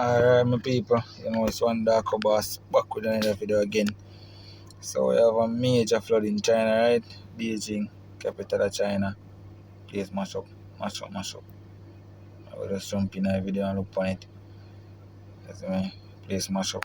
Alright, my people, it's one dark boss back with another video again. So, we have a major flood in China, right? Beijing, capital of China. Place mash up, mash up, mash up. I will just jump in a video and look on it. That's me, place mash up.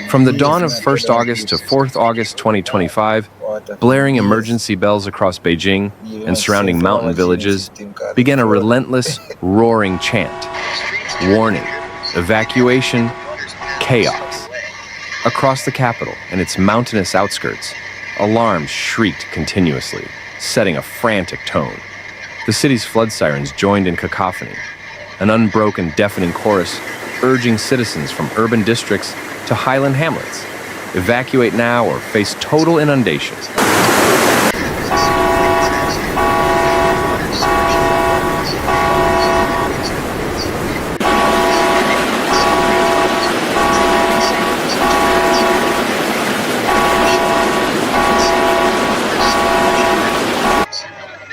From the dawn of 1st August to 4th August 2025, blaring emergency bells across Beijing and surrounding mountain villages began a relentless, roaring chant. Warning, evacuation, chaos. Across the capital and its mountainous outskirts, alarms shrieked continuously, setting a frantic tone. The city's flood sirens joined in cacophony, an unbroken, deafening chorus urging citizens from urban districts to highland hamlets. Evacuate now or face total inundation.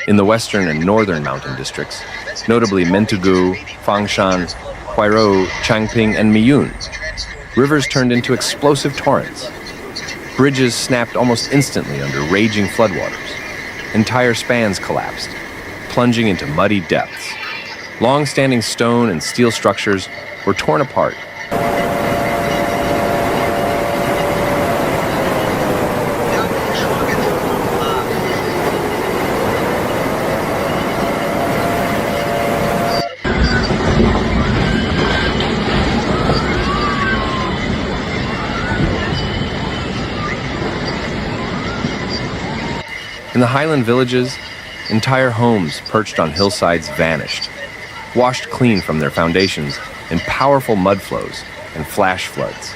In the western and northern mountain districts, notably Mentugou, Fangshan, Huairou, Changping, and Miyun, rivers turned into explosive torrents. Bridges snapped almost instantly under raging floodwaters. Entire spans collapsed, plunging into muddy depths. Long-standing stone and steel structures were torn apart. In the highland villages, entire homes perched on hillsides vanished, washed clean from their foundations in powerful mud flows and flash floods.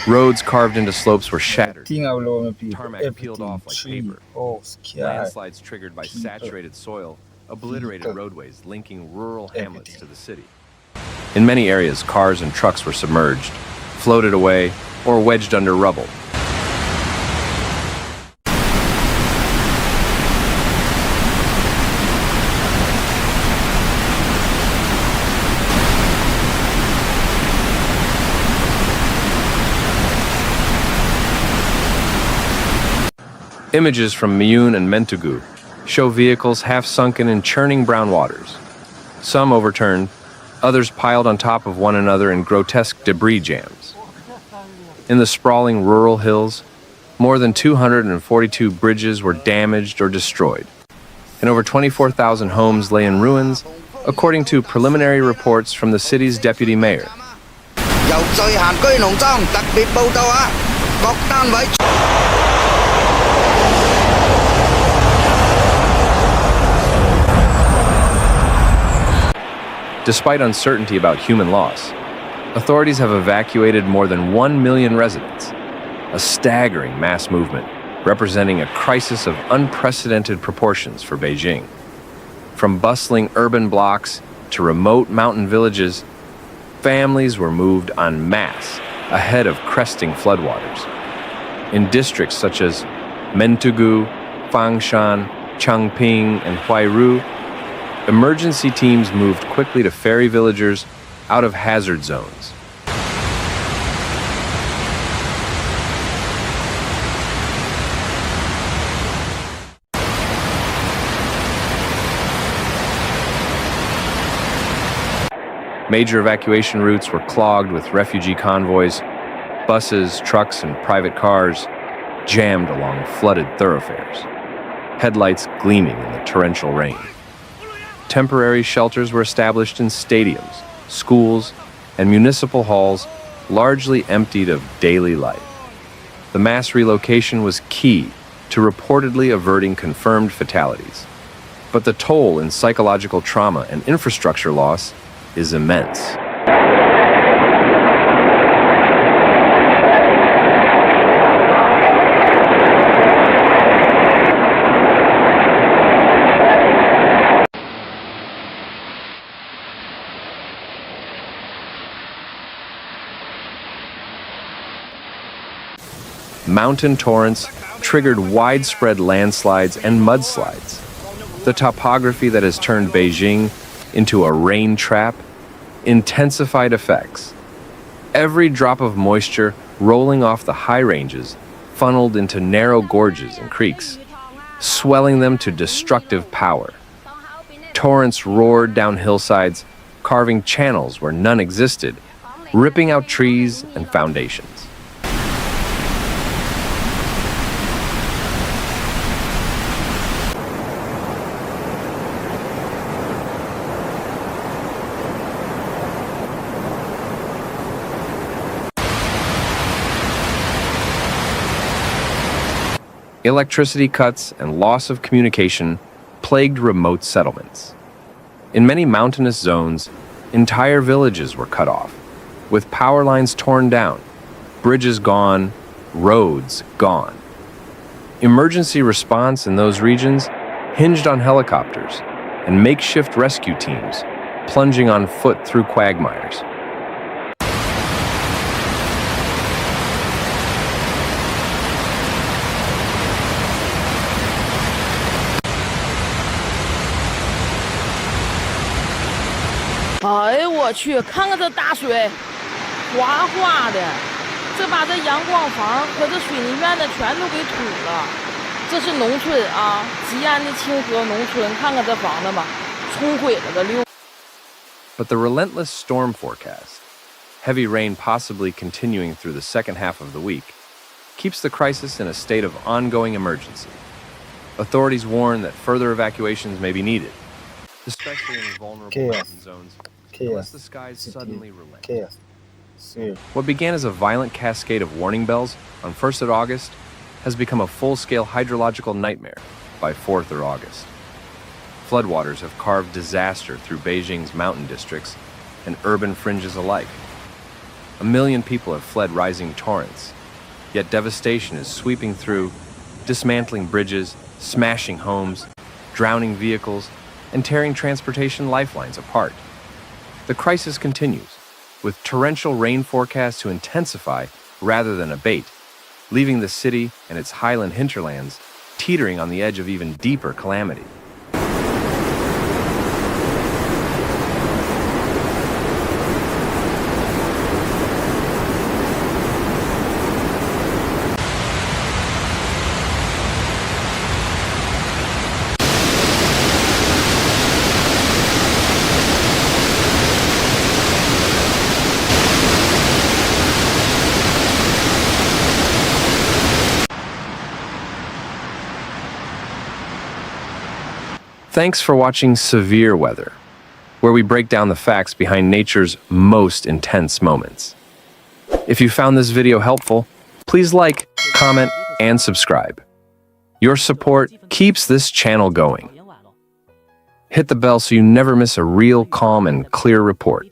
Roads carved into slopes were shattered, tarmac peeled off like paper. Landslides triggered by saturated soil obliterated roadways linking rural hamlets to the city. In many areas, cars and trucks were submerged, floated away, or wedged under rubble. Images from Miyun and Mentugou show vehicles half-sunken in churning brown waters. Some overturned, others piled on top of one another in grotesque debris jams. In the sprawling rural hills, more than 242 bridges were damaged or destroyed, and over 24,000 homes lay in ruins, according to preliminary reports from the city's deputy mayor. Despite uncertainty about human loss, authorities have evacuated more than 1 million residents, a staggering mass movement representing a crisis of unprecedented proportions for Beijing. From bustling urban blocks to remote mountain villages, families were moved en masse ahead of cresting floodwaters. In districts such as Mentugou, Fangshan, Changping, and Huairou, emergency teams moved quickly to ferry villagers out of hazard zones. Major evacuation routes were clogged with refugee convoys. Buses, trucks, and private cars jammed along flooded thoroughfares, headlights gleaming in the torrential rain. Temporary shelters were established in stadiums, schools, and municipal halls largely emptied of daily life. The mass relocation was key to reportedly averting confirmed fatalities. But the toll in psychological trauma and infrastructure loss is immense. Mountain torrents triggered widespread landslides and mudslides. The topography that has turned Beijing into a rain trap intensified effects. Every drop of moisture rolling off the high ranges funneled into narrow gorges and creeks, swelling them to destructive power. Torrents roared down hillsides, carving channels where none existed, ripping out trees and foundations. Electricity cuts and loss of communication plagued remote settlements. In many mountainous zones, entire villages were cut off, with power lines torn down, bridges gone, roads gone. Emergency response in those regions hinged on helicopters and makeshift rescue teams plunging on foot through quagmires.哎呦我去，看看这大水，哗哗的，这把这阳光房和这水泥院的全都给土了。这是农村啊，吉安的清河农村，看看这房子吧，冲毁了个溜。But the relentless storm forecast, heavy rain possibly continuing through the second half of the week, keeps the crisis in a state of ongoing emergency. Authorities warn that further evacuations may be needed, especially in vulnerable mountain zones, unless the skies suddenly relent. What began as a violent cascade of warning bells on 1st of August has become a full-scale hydrological nightmare by 4th of August. Floodwaters have carved disaster through Beijing's mountain districts and urban fringes alike. 1 million people have fled rising torrents, yet devastation is sweeping through, dismantling bridges, smashing homes, drowning vehicles, and tearing transportation lifelines apart. The crisis continues, with torrential rain forecasts to intensify rather than abate, leaving the city and its highland hinterlands teetering on the edge of even deeper calamity. Thanks for watching Severe Weather, where we break down the facts behind nature's most intense moments. If you found this video helpful, please like, comment, and subscribe. Your support keeps this channel going. Hit the bell so you never miss a real, calm, and clear report.